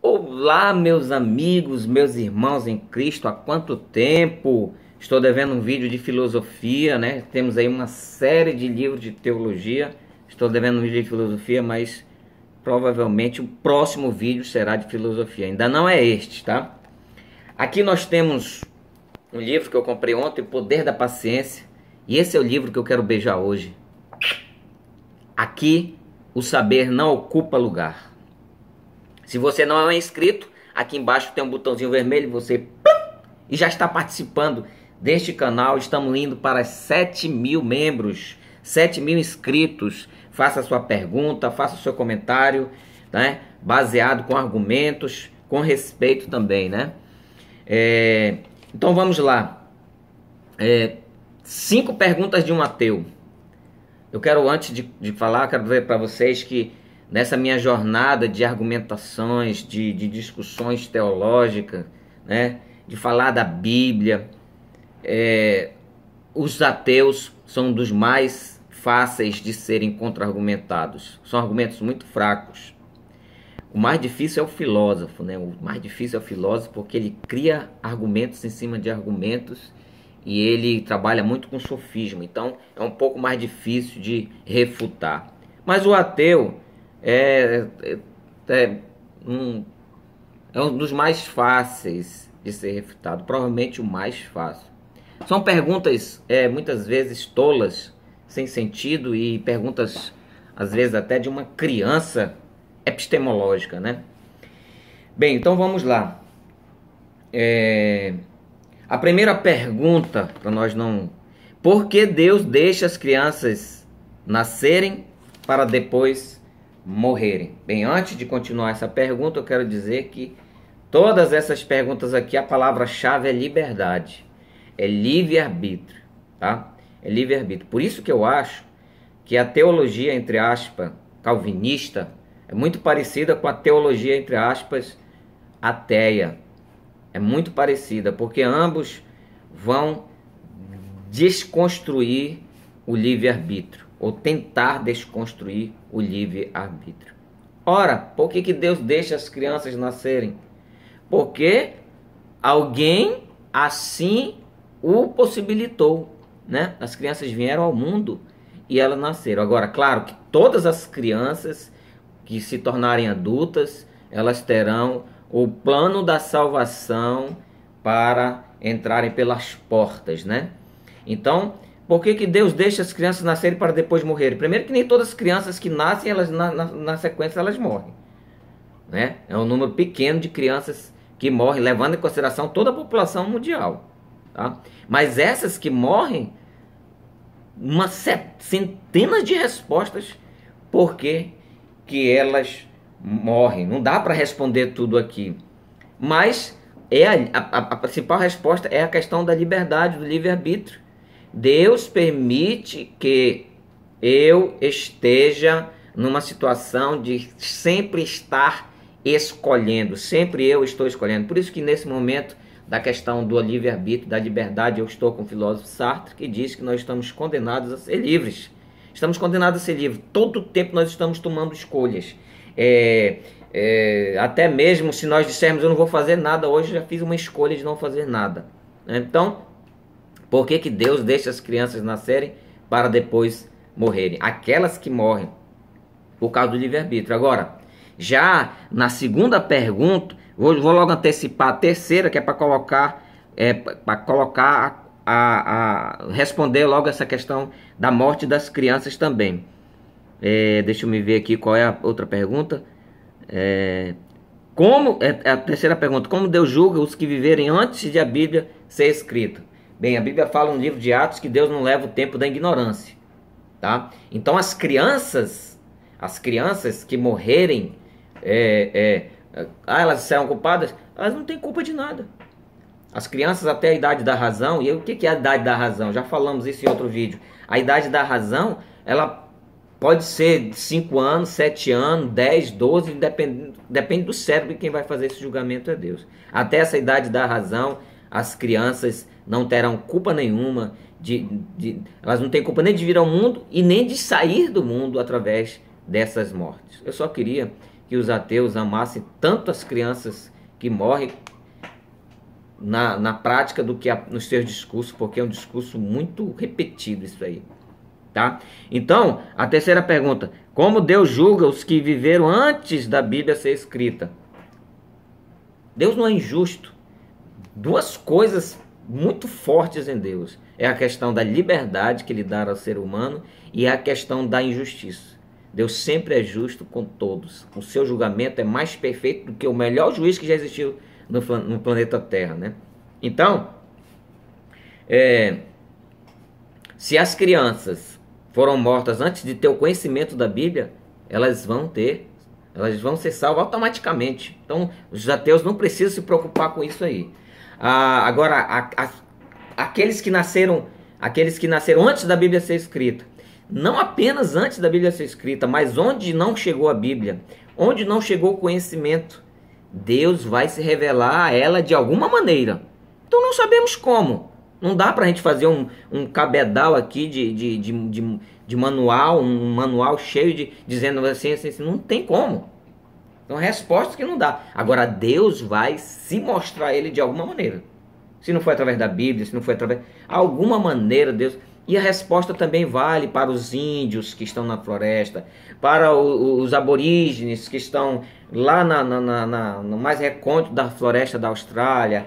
Olá, meus amigos, meus irmãos em Cristo, há quanto tempo? Estou devendo um vídeo de filosofia, né? Temos aí uma série de livros de teologia. Estou devendo um vídeo de filosofia, mas provavelmente o próximo vídeo será de filosofia. Ainda não é este, tá? Aqui nós temos um livro que eu comprei ontem, O Poder da Paciência. E esse é o livro que eu quero beijar hoje. Aqui, o saber não ocupa lugar. Se você não é inscrito, aqui embaixo tem um botãozinho vermelho, você e já está participando deste canal. Estamos indo para 7.000 membros, 7.000 inscritos. Faça a sua pergunta, faça o seu comentário, né? Baseado com argumentos, com respeito também, né? Então vamos lá. 5 perguntas de um ateu. Eu quero, antes de falar, quero dizer para vocês que nessa minha jornada de argumentações, de discussões teológicas, né, de falar da Bíblia, os ateus são dos mais fáceis de serem contra-argumentados. São argumentos muito fracos. O mais difícil é o filósofo, né? O mais difícil é o filósofo porque ele cria argumentos em cima de argumentos e ele trabalha muito com sofisma. Então é um pouco mais difícil de refutar. Mas o ateu é um dos mais fáceis de ser refutado, provavelmente o mais fácil. São perguntas muitas vezes tolas, sem sentido, e perguntas às vezes até de uma criança epistemológica, né? Bem, então vamos lá. A primeira pergunta para nós não... Por que Deus deixa as crianças nascerem para depois morrerem? Bem, antes de continuar essa pergunta, eu quero dizer que todas essas perguntas aqui, a palavra-chave é liberdade, é livre-arbítrio, tá? É livre-arbítrio. Por isso que eu acho que a teologia, entre aspas, calvinista, é muito parecida com a teologia, entre aspas, ateia. É muito parecida, porque ambos vão desconstruir o livre-arbítrio, ou tentar desconstruir o livre-arbítrio. Ora, por que Deus deixa as crianças nascerem? Porque alguém assim o possibilitou, né? As crianças vieram ao mundo e elas nasceram. Agora, claro que todas as crianças que se tornarem adultas, elas terão o plano da salvação para entrarem pelas portas, né? Então, por que Deus deixa as crianças nascerem para depois morrerem? Primeiro que nem todas as crianças que nascem, elas na sequência elas morrem, né? É um número pequeno de crianças que morrem, levando em consideração toda a população mundial, tá? Mas essas que morrem, centenas de respostas por que elas morrem. Não dá para responder tudo aqui, mas a principal resposta é a questão da liberdade, do livre-arbítrio. Deus permite que eu esteja numa situação de sempre estar escolhendo, sempre eu estou escolhendo. Por isso que nesse momento da questão do livre-arbítrio, da liberdade, eu estou com o filósofo Sartre, que diz que nós estamos condenados a ser livres. Estamos condenados a ser livres. Todo o tempo nós estamos tomando escolhas. Até mesmo se nós dissermos eu não vou fazer nada hoje, já fiz uma escolha de não fazer nada. Então, por que Deus deixa as crianças nascerem para depois morrerem? Aquelas que morrem por causa do livre-arbítrio. Agora, já na segunda pergunta, vou logo antecipar a terceira, que é para colocar, responder logo essa questão da morte das crianças também. Deixa eu me ver aqui qual é a outra pergunta. A terceira pergunta: como Deus julga os que viverem antes de a Bíblia ser escrita? Bem, a Bíblia fala no livro de Atos que Deus não leva o tempo da ignorância, tá? Então as crianças que morrerem, elas serão culpadas? Elas não têm culpa de nada. As crianças até a idade da razão, e o que é a idade da razão? Já falamos isso em outro vídeo. A idade da razão, ela pode ser 5 anos, 7 anos, 10, 12, depende do cérebro, e quem vai fazer esse julgamento é Deus. Até essa idade da razão, as crianças não terão culpa nenhuma, elas não têm culpa nem de vir ao mundo e nem de sair do mundo através dessas mortes. Eu só queria que os ateus amassem tanto as crianças que morrem na prática do que nos seus discursos, porque é um discurso muito repetido isso aí, tá? Então, a terceira pergunta: como Deus julga os que viveram antes da Bíblia ser escrita? Deus não é injusto. Duas coisas muito fortes em Deus: é a questão da liberdade que ele dá ao ser humano e a questão da injustiça. Deus sempre é justo com todos. O seu julgamento é mais perfeito do que o melhor juiz que já existiu no planeta Terra, né? Então, se as crianças foram mortas antes de ter o conhecimento da Bíblia, elas vão ser salvas automaticamente. Então, os ateus não precisam se preocupar com isso aí. Agora, aqueles que nasceram antes da Bíblia ser escrita, não apenas antes da Bíblia ser escrita, mas onde não chegou a Bíblia, onde não chegou o conhecimento, Deus vai se revelar a ela de alguma maneira. Então não sabemos como. Não dá para a gente fazer um cabedal aqui de manual, um manual cheio dizendo assim, não tem como. Então respostas que não dá. Agora Deus vai se mostrar a ele de alguma maneira. Se não foi através da Bíblia, se não foi através... alguma maneira Deus... E a resposta também vale para os índios que estão na floresta, para os aborígenes que estão lá no mais recôndito da floresta da Austrália,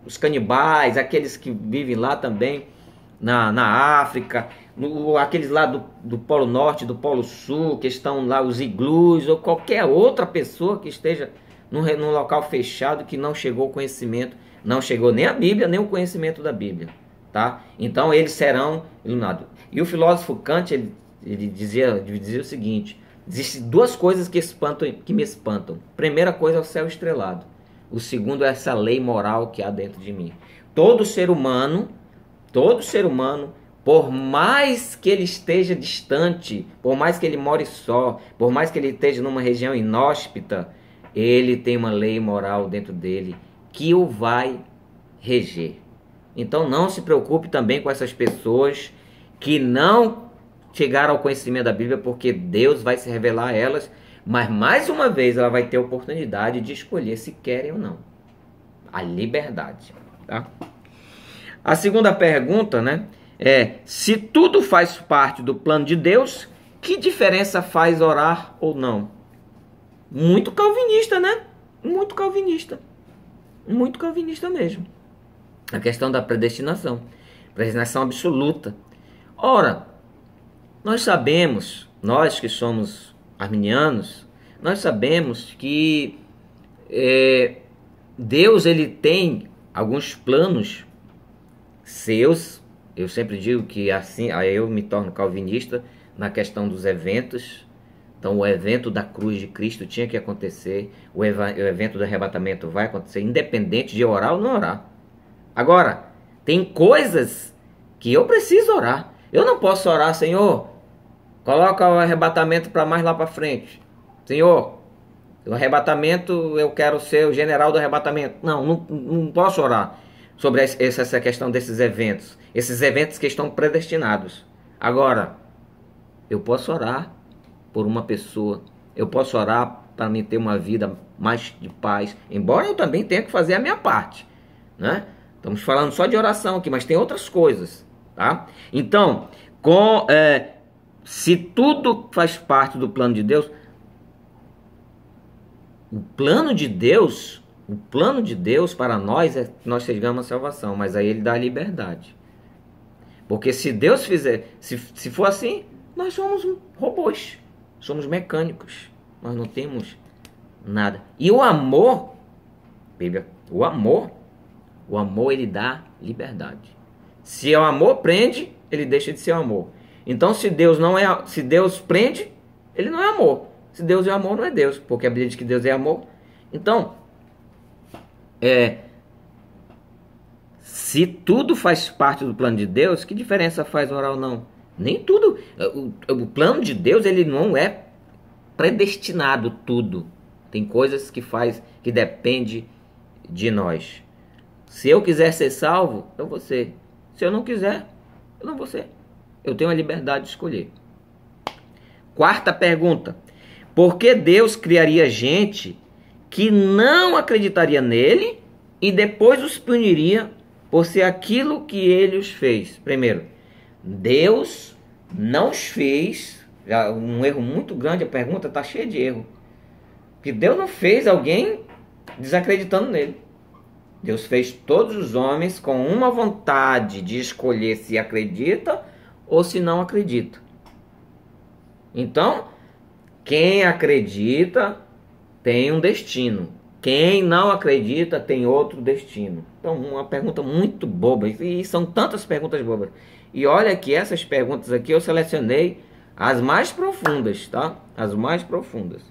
os canibais, aqueles que vivem lá também na África, aqueles lá do Polo Norte, do Polo Sul, que estão lá, os iglus, ou qualquer outra pessoa que esteja num local fechado que não chegou ao conhecimento. Não chegou nem a Bíblia, nem o conhecimento da Bíblia, tá? Então eles serão iluminados. E o filósofo Kant, ele dizia o seguinte: existem duas coisas que me espantam. Primeira coisa é o céu estrelado. O segundo é essa lei moral que há dentro de mim. Todo ser humano, por mais que ele esteja distante, por mais que ele more só, por mais que ele esteja numa região inóspita, ele tem uma lei moral dentro dele que o vai reger. Então não se preocupe também com essas pessoas que não chegaram ao conhecimento da Bíblia, porque Deus vai se revelar a elas, mas mais uma vez ela vai ter a oportunidade de escolher se querem ou não. A liberdade, tá? A segunda pergunta, né, se tudo faz parte do plano de Deus, que diferença faz orar ou não? Muito calvinista, né? Muito calvinista. Muito calvinista mesmo. A questão da predestinação absoluta. Ora, nós sabemos, nós que somos arminianos, nós sabemos que Deus ele tem alguns planos seus. Eu sempre digo que assim, aí eu me torno calvinista na questão dos eventos. Então o evento da cruz de Cristo tinha que acontecer, o evento do arrebatamento vai acontecer, independente de orar ou não orar. Agora, tem coisas que eu preciso orar. Eu não posso orar, Senhor, coloca o arrebatamento para mais lá para frente. Senhor, o arrebatamento, eu quero ser o general do arrebatamento. Não posso orar sobre essa questão desses eventos que estão predestinados. Agora, eu posso orar por uma pessoa, eu posso orar para me ter uma vida mais de paz, embora eu também tenha que fazer a minha parte, né? Estamos falando só de oração aqui, mas tem outras coisas, tá? Então, se tudo faz parte do plano de Deus, o plano de Deus para nós é que nós chegamos à salvação, mas aí ele dá a liberdade. Porque se Deus fizer, se for assim, nós somos robôs. Somos mecânicos, nós não temos nada. E o amor, Bíblia, o amor ele dá liberdade. Se o amor prende, ele deixa de ser amor. Então se Deus prende, ele não é amor. Se Deus é amor, não é Deus, porque a Bíblia diz que Deus é amor. Então, se tudo faz parte do plano de Deus, que diferença faz orar ou não? Nem tudo. O plano de Deus, ele não é predestinado tudo. Tem coisas que depende de nós. Se eu quiser ser salvo, eu vou ser. Se eu não quiser, eu não vou ser. Eu tenho a liberdade de escolher. Quarta pergunta: por que Deus criaria gente que não acreditaria nele e depois os puniria por ser aquilo que ele os fez? Primeiro, Deus não os fez, um erro muito grande, a pergunta está cheia de erro, que Deus não fez alguém desacreditando nele. Deus fez todos os homens com uma vontade de escolher se acredita ou se não acredita. Então, quem acredita tem um destino. Quem não acredita tem outro destino. Então, uma pergunta muito boba. E são tantas perguntas bobas. E olha que essas perguntas aqui eu selecionei as mais profundas, tá? As mais profundas.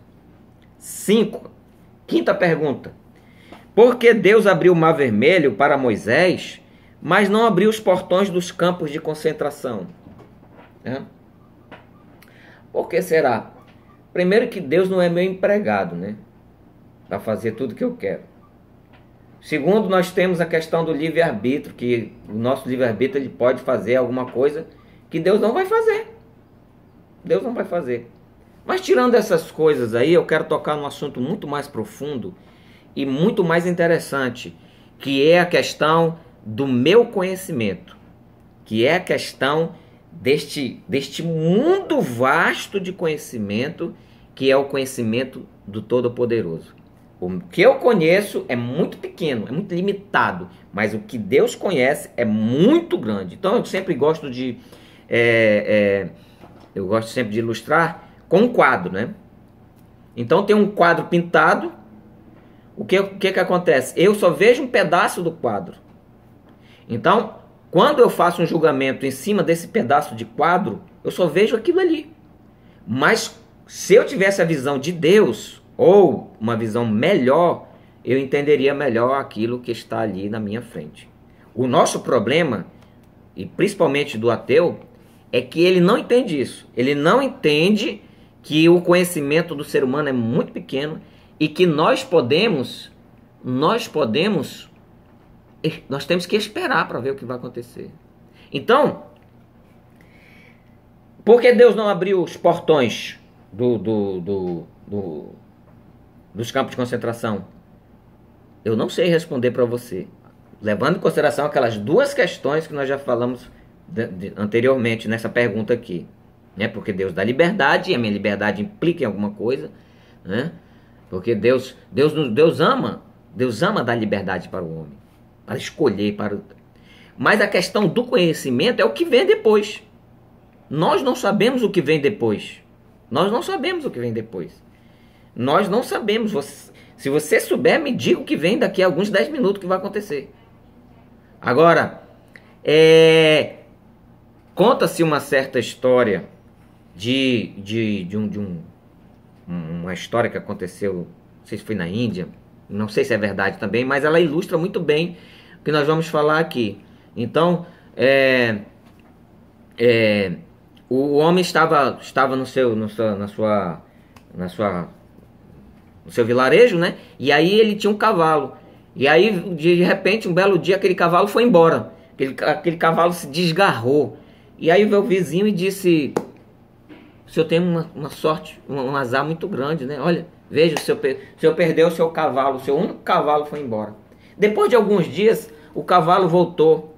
5. Quinta pergunta: por que Deus abriu o Mar Vermelho para Moisés, mas não abriu os portões dos campos de concentração? Por que será? Primeiro que Deus não é meu empregado, né? Para fazer tudo que eu quero. Segundo, nós temos a questão do livre-arbítrio, que o nosso livre-arbítrio ele pode fazer alguma coisa que Deus não vai fazer. Deus não vai fazer. Mas tirando essas coisas aí, eu quero tocar num assunto muito mais profundo e muito mais interessante, que é a questão do meu conhecimento, que é a questão deste mundo vasto de conhecimento, que é o conhecimento do Todo-Poderoso. O que eu conheço é muito pequeno, é muito limitado, mas o que Deus conhece é muito grande. Então eu sempre gosto de ilustrar com um quadro, né? Então tem um quadro pintado. O que acontece? Eu só vejo um pedaço do quadro. Então, quando eu faço um julgamento em cima desse pedaço de quadro, eu só vejo aquilo ali. Mas se eu tivesse a visão de Deus, ou uma visão melhor, eu entenderia melhor aquilo que está ali na minha frente. O nosso problema, e principalmente do ateu, é que ele não entende isso. Ele não entende que o conhecimento do ser humano é muito pequeno e que nós temos que esperar para ver o que vai acontecer. Então, por que Deus não abriu os portões dos campos de concentração? Eu não sei responder para você, levando em consideração aquelas duas questões que nós já falamos anteriormente nessa pergunta aqui, né? Porque Deus dá liberdade, e a minha liberdade implica em alguma coisa, né? Porque Deus ama dar liberdade para o homem, para escolher, mas a questão do conhecimento é o que vem depois. Nós não sabemos o que vem depois. Nós não sabemos o que vem depois. Nós não sabemos. Se você souber, me diga o que vem daqui a alguns 10 minutos que vai acontecer. Agora, conta-se uma certa história uma história que aconteceu, não sei se foi na Índia, não sei se é verdade também, mas ela ilustra muito bem o que nós vamos falar aqui. Então, o homem estava no seu vilarejo, né? E aí ele tinha um cavalo. E aí, de repente, um belo dia, aquele cavalo foi embora. Aquele cavalo se desgarrou. E aí veio o vizinho e disse: o senhor tem uma sorte, um azar muito grande, né? Olha, veja, o senhor perdeu o seu cavalo, o seu único cavalo foi embora. Depois de alguns dias, o cavalo voltou.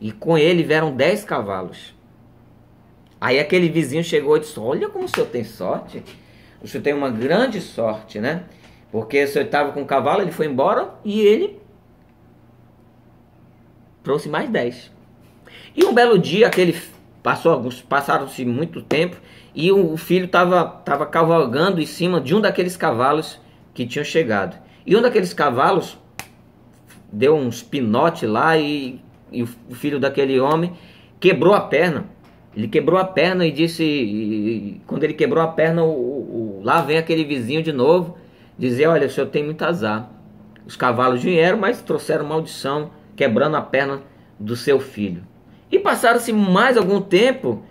E com ele vieram 10 cavalos. Aí aquele vizinho chegou e disse: olha como o senhor tem sorte. O senhor tem uma grande sorte, né? Porque o senhor estava com o cavalo, ele foi embora e ele trouxe mais 10. E um belo dia, passaram-se muito tempo, e o filho estava cavalgando em cima de um daqueles cavalos que tinham chegado. E um daqueles cavalos deu uns pinote lá e o filho daquele homem quebrou a perna. Ele quebrou a perna e disse, quando ele quebrou a perna, lá vem aquele vizinho de novo, dizer: olha, o senhor tem muito azar. Os cavalos vieram, mas trouxeram maldição, quebrando a perna do seu filho. E passaram-se mais algum tempo,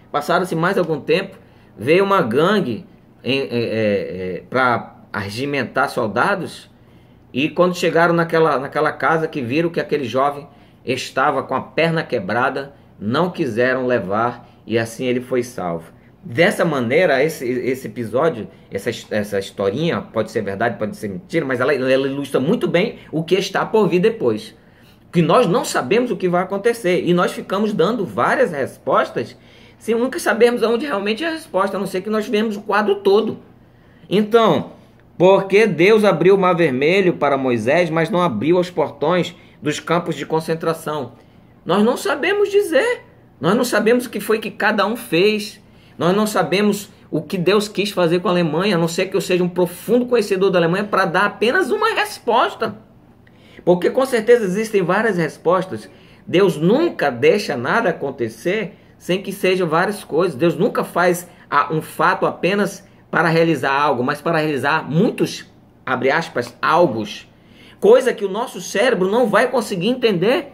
veio uma gangue para arregimentar soldados, e quando chegaram naquela casa, que viram que aquele jovem estava com a perna quebrada, não quiseram levar, e assim ele foi salvo. Dessa maneira, esse episódio, essa historinha, pode ser verdade, pode ser mentira, mas ela ilustra muito bem o que está por vir depois. Que nós não sabemos o que vai acontecer. E nós ficamos dando várias respostas sem nunca sabermos onde realmente é a resposta, a não ser que nós vemos o quadro todo. Então, porque Deus abriu o Mar Vermelho para Moisés, mas não abriu os portões dos campos de concentração? Nós não sabemos dizer. Nós não sabemos o que foi que cada um fez. Nós não sabemos o que Deus quis fazer com a Alemanha, a não ser que eu seja um profundo conhecedor da Alemanha para dar apenas uma resposta. Porque com certeza existem várias respostas. Deus nunca deixa nada acontecer sem que sejam várias coisas. Deus nunca faz um fato apenas para realizar algo, mas para realizar muitos, abre aspas, algos. Coisa que o nosso cérebro não vai conseguir entender.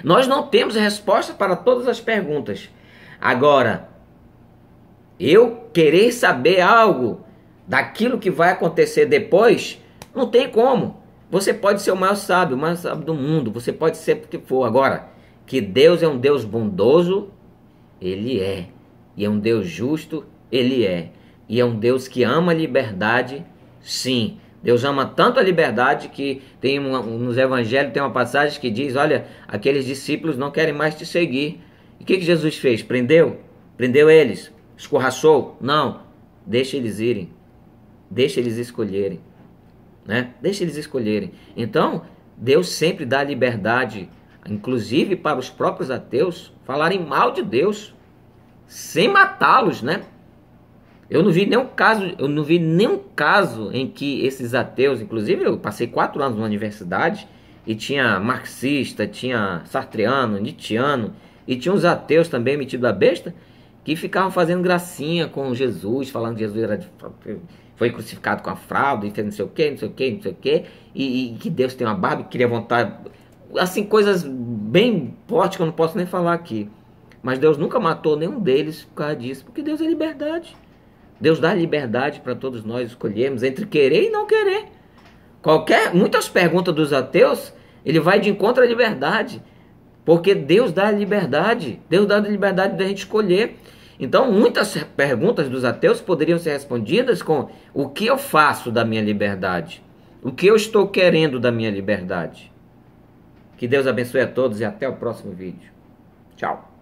Nós não temos resposta para todas as perguntas. Agora, eu querer saber algo daquilo que vai acontecer depois, não tem como. Você pode ser o maior sábio do mundo, você pode ser o que for. Agora, que Deus é um Deus bondoso, Ele é. E é um Deus justo, Ele é. E é um Deus que ama a liberdade, sim. Deus ama tanto a liberdade que tem nos evangelhos tem uma passagem que diz, olha, aqueles discípulos não querem mais te seguir. E o que Jesus fez? Prendeu? Prendeu eles? Escorraçou? Não. Deixa eles irem. Deixa eles escolherem. Né? Deixa eles escolherem. Então, Deus sempre dá liberdade, inclusive para os próprios ateus, falarem mal de Deus, sem matá-los, né? Eu não vi nenhum caso em que esses ateus, inclusive eu passei 4 anos na universidade e tinha marxista, tinha sartreano, nietzscheano e tinha uns ateus também metidos a besta que ficavam fazendo gracinha com Jesus, falando que Jesus foi crucificado com a fralda e fez não sei o que, não sei o que, não sei o que, e que Deus tem uma barba e queria vontade, assim, coisas bem fortes que eu não posso nem falar aqui. Mas Deus nunca matou nenhum deles por causa disso, porque Deus é liberdade. Deus dá liberdade para todos nós escolhermos entre querer e não querer. Muitas perguntas dos ateus, ele vai de encontro à liberdade, porque Deus dá a liberdade. Deus dá a liberdade da gente escolher. Então, muitas perguntas dos ateus poderiam ser respondidas com o que eu faço da minha liberdade? O que eu estou querendo da minha liberdade? Que Deus abençoe a todos e até o próximo vídeo. Tchau.